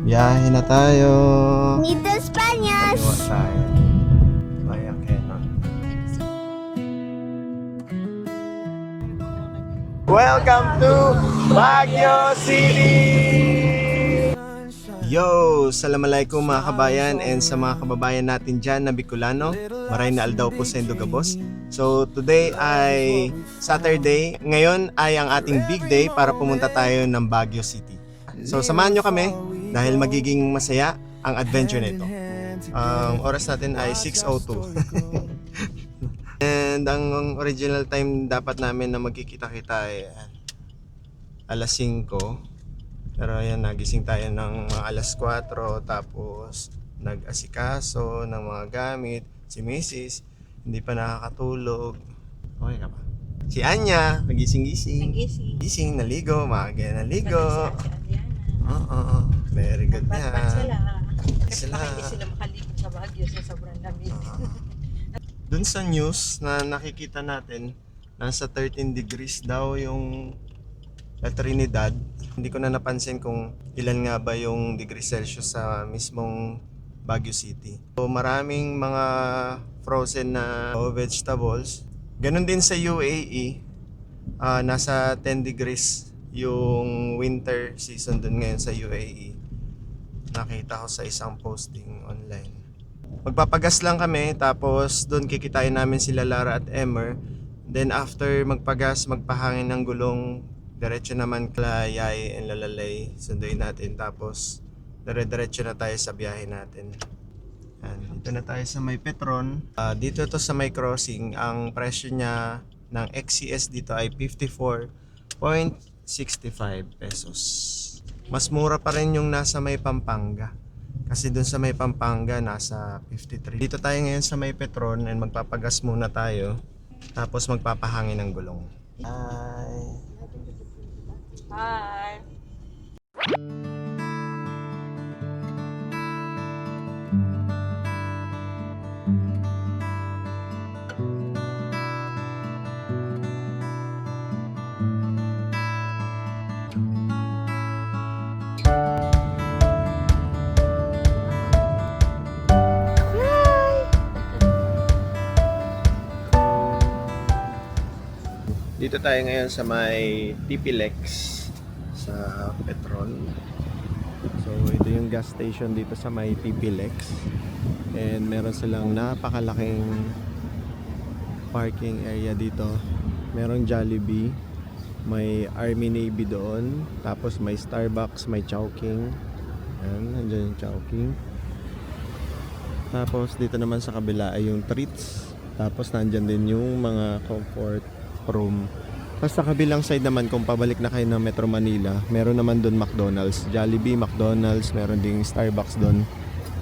Biyahe na tayo. Nito Spanias. Kaliwa tayo. Via Quezon. Welcome to Baguio City! Yo! Assalamualaikum mga kabayan and sa mga kababayan natin dyan na Bicolano. Maray na aldaw po sa Indogabos. So today ay Saturday. Ngayon ay ang ating big day para pumunta tayo ng Baguio City. So samahan nyo kami dahil magiging masaya ang adventure nito. Ang oras natin ay 6:02. And ang original time dapat namin na magkikita-kita ay alas 5. Pero ayan, nagising tayo ng mga alas 4. Tapos nag-asikaso ng mga gamit. Si Mrs. hindi pa nakakatulog. Okay ka pa? Si Anya, nagising-gising. Gising, naligo, maaga naligo. Oo, very good na. Kasi hindi sila makaligo sa Baguio sa sobrang lamig. Dun sa news na nakikita natin, nasa 13 degrees daw yung Trinidad. Hindi ko na napansin kung ilan nga ba yung degree Celsius sa mismong Baguio City. So maraming mga frozen na vegetables. Ganon din sa UAE, nasa 10 degrees yung winter season dun ngayon sa UAE. Nakita ko sa isang posting online. Magpapagas lang kami, tapos doon kikitain namin sila Lara at Emmer. Then after magpagas, magpahangin ng gulong, diretso naman kila Yay and Lalalay, sunduin natin. Tapos dire-diretso na tayo sa biyahe natin. Yan, dito na tayo sa may Petron. Dito to sa may crossing. Ang presyo niya ng XCS dito ay 54.65 pesos. Mas mura pa rin yung nasa may Pampanga. Kasi dun sa may Pampanga, nasa 53. Dito tayo ngayon sa may Petron and magpapagas muna tayo. Tapos magpapahangin ng gulong. Hi! Hi! Dito tayo ngayon sa may TP-Lex sa Petron. So ito yung gas station dito sa may TP-Lex. And meron silang napakalaking parking area dito. Merong Jollibee, may Army Navy doon, tapos may Starbucks, may Chowking. Ayan, nandiyan yung Chowking. Tapos dito naman sa kabila ay yung Treats. Tapos nandyan din yung mga comfort room. Tapos sa kabilang side naman, kung pabalik na kayo ng Metro Manila, meron naman doon McDonald's, Jollibee, McDonald's, meron ding Starbucks doon.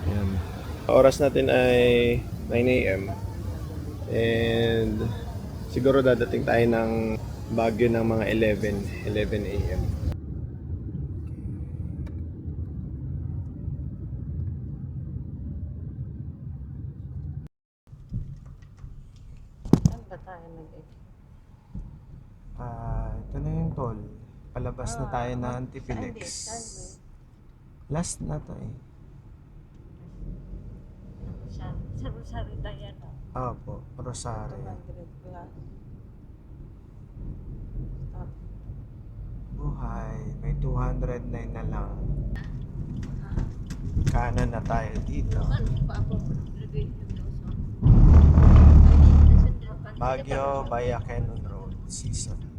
Ayan. Oras natin ay 9 AM. And siguro dadating tayo ng Baguio ng mga 11 AM. Saan ba tayo nag-edit? Ito na yung toll. Palabas na tayo ng TP-Lex. Last na to eh. Sa Rosario tayo na. Opo, Rosario. 200 plus. Stop. Buhay, may 209 na lang. Kanan na tayo dito. Baguio, via Quezon Road, season.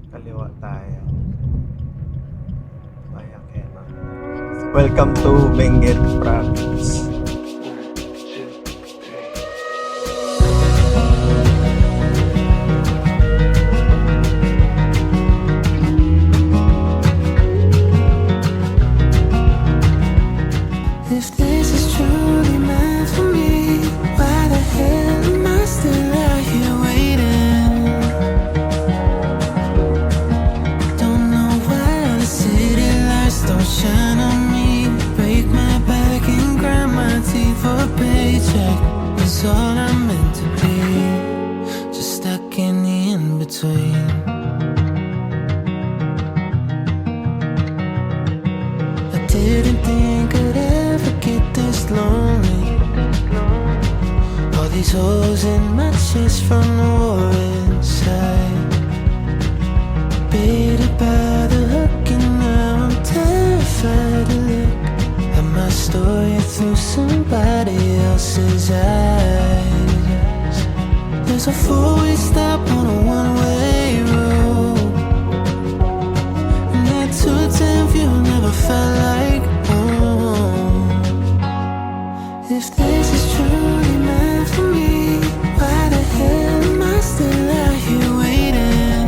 Kaliwa tayo. Via Quezon. Welcome to Benguet Province. If this is truly meant for me, why the hell am I still out here waiting? Don't know why the city lights don't shine on me. Break my back and grind my Didn't think I'd ever get this lonely. All these holes in my chest from the war inside. Baited by the hook and now I'm terrified to look at my story through somebody else's eyes. There's a four-way stop on a one-way road, and that 210 view never felt like home. If this is truly meant for me, why the hell am I still out here waiting?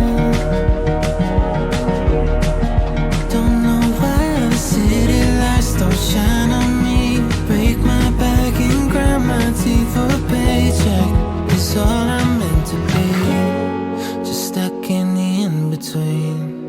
Don't know why the city lights don't shine on me. Break my back and grind my teeth for a paycheck. It's all I'm meant to be, just stuck in the in-between.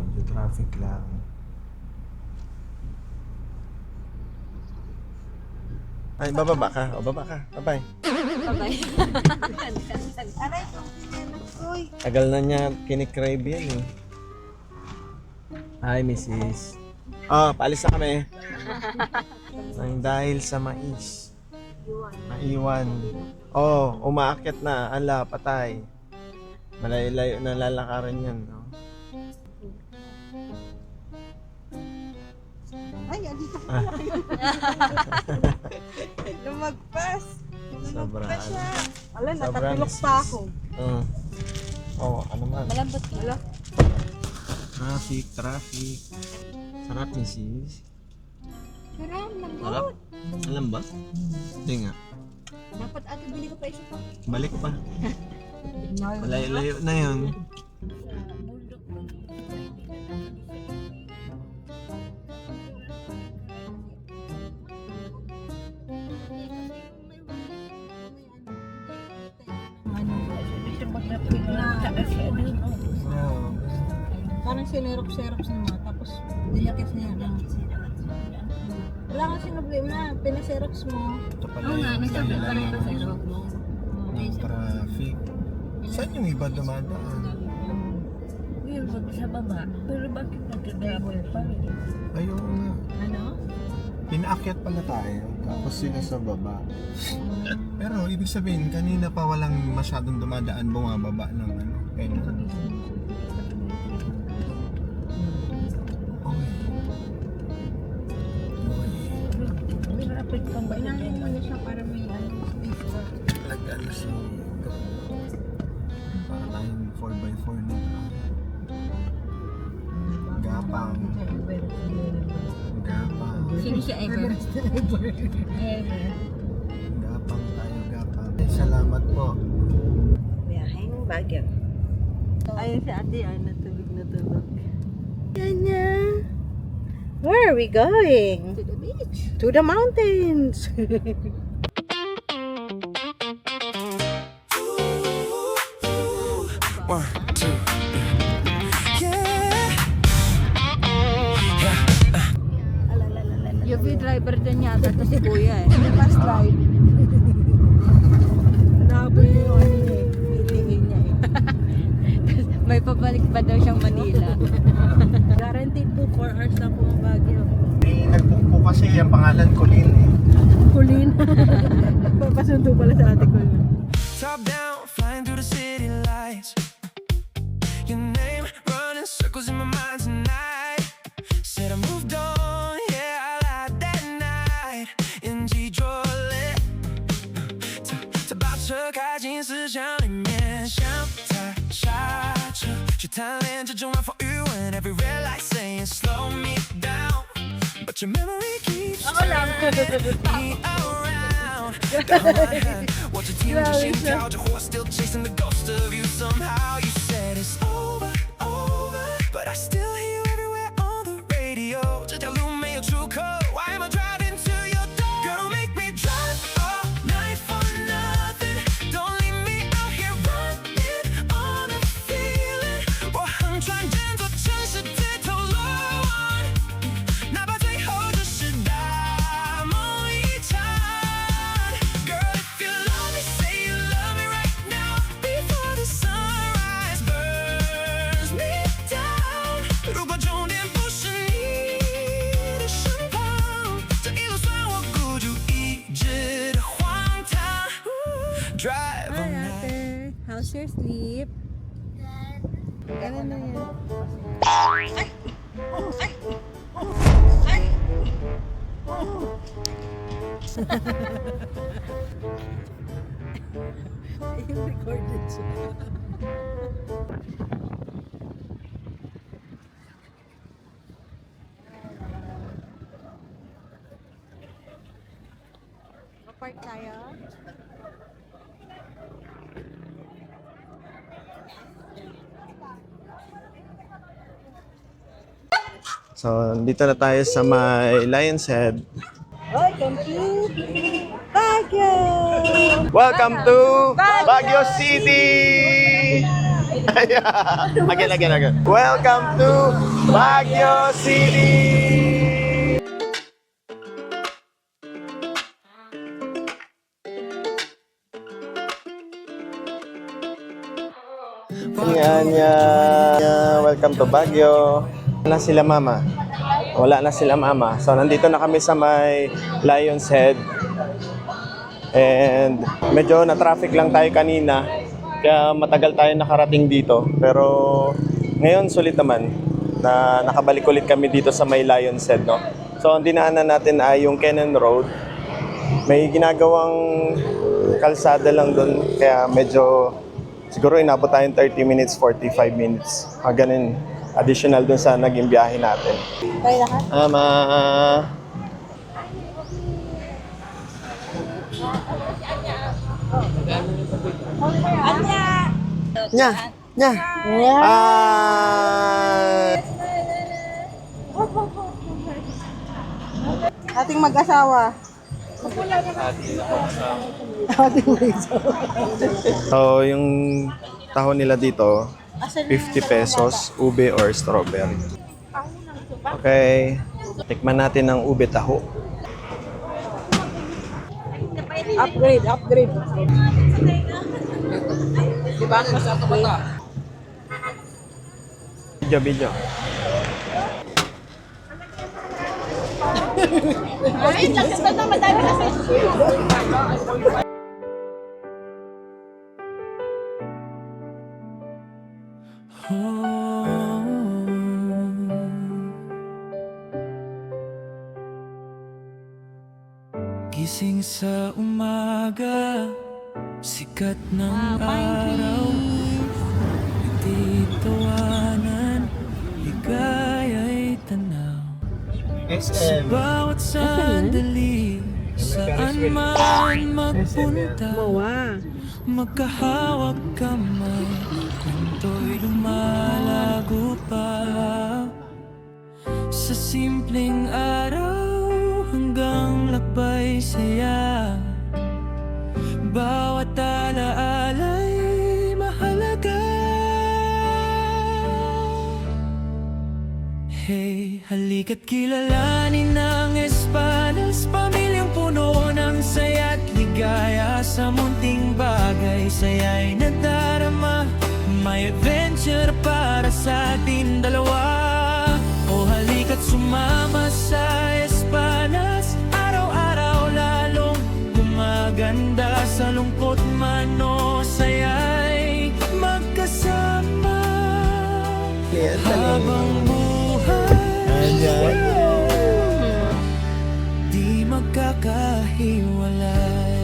Medyo traffic lang. Ay, bababa ka. O, baba ka. Bye-bye. Bye-bye. Aray ko. Uy. Tagal na niya kinikrave yan eh. Hi, Mrs. Paalis na kami. Nang dahil sa mais. Naiwan. Umaakyat na. Ala, patay. Malayo-layo na lalakaran yan. No? Ay, andito pa lang. Lumagpas. Sobra. Lumagpas siya. Ala, Sobrang natatulog pa ako. Ano man. Malambot ka. Ala. Traffic. Sarap, Mrs. Sarap, Sarap? Alam ba? Hindi nga. Dapat ate, bili ko pa isa pa. Balik pa. Malayo-layo na yun. Parang sinerok-serok sa mga tapos dinakit niya lang. Wala kang sinablame na, pinaserox mo. Oo nga, nasabi pa rin sa traffic. Saan yung iba dumadaan? Yun, sa baba. Pero bakit nagkagabol pa? Ayun nga. Ano? Pinaakyat pala tayo, tapos sila sa baba. Pero ibig sabihin, kanina pa walang masyadong dumadaan bumababa ng ano. Kaya Rapid kang ba? Inahin mo na siya para may space ka. Lagyan na siya. Para tayong 4x4 nito. Gapang. Gapang. Sino siya ever? Ever. Gapang tayo, gapang. Salamat po. Biyaheng Baguio. Ayun si ate, ay natulog na tulog. Kanya. Where are we going? To the beach. To the mountains. One, two. UV driver din yata to si Kuya eh. Fast drive. Nahabol niya yung ano niya eh. Meetingin niya eh. May pabalik pa daw siyang Manila. Guaranteed po 4 hours lang po ang Baguio. May nag-book po kasi ang pangalan ko Lin eh. Kulin. Papasundo pala sa ate ko. Top down, flying through the city lights. Your name running circles in my mind tonight. Said I moved on, yeah, I lied that night. In G draw lit， 这把车开进思想里面，想踩刹车，去贪恋这种晚风余温。Every red light saying slow me down, but your memory keeps me around. 我只听着心跳着火 still chasing the ghost of you. Somehow you said it's over, over, but I still hear you everywhere on the radio. 这条路没有出口 Why am I driving to your door? Girl, don't make me drive all night for nothing. Don't leave me out here running on a feeling. 我横穿整座城市街头乱，哪怕最后只是大梦一场。Girl, if you love me, say you love me right now. Before the sunrise burns me down. 如果终点不是你的身旁，这一路算我孤注一掷的荒唐。Drive all Hi night. ate, how's your sleep? Ganun na yan. Yung recorded siya. Park tayo. So, dito na tayo sa may Lion's Head. Welcome to Baguio! Welcome to Baguio City! again. Welcome to Baguio City! Welcome to Baguio. Wala na sila mama. So nandito na kami sa may Lion's Head. And medyo na-traffic lang tayo kanina. Kaya matagal tayo nakarating dito. Pero ngayon sulit naman na nakabalik ulit kami dito sa may Lion's Head, no? So ang dinaanan natin ay yung Cannon Road. May ginagawang kalsada lang doon. Kaya medyo siguro inabot tayong 30 minutes, 45 minutes. Ganun. Additional dun sa naging biyahe natin. Tayo lahat? Ama. Nya. Nya. Ah. Ating mag-asawa. Ating mag-asawa. So, yung taho nila dito, 50 pesos, ube or strawberry. Okay. Tikman natin ang ube taho. Upgrade. Diba? Mas upgrade. Video. Ay, lakas na madami kasi. Gising sa umaga, sikat ng araw, nagtitawanan, ligaya'y tanaw. Sa bawat sandali, saan man magpunta, magkahawak kamay, kwento'y lumalago pa. Sa simpleng araw hanggang lakbay saya, bawat alaala'y mahalaga. Hey, halika't kilalanin ang Espadas, pamilyang puno ng saya't ligaya. Sa munting bagay, saya'y nadarama, may adventure para sa ating dalawa. Ayan, habang buhay Ayan. di magkakahiwalay.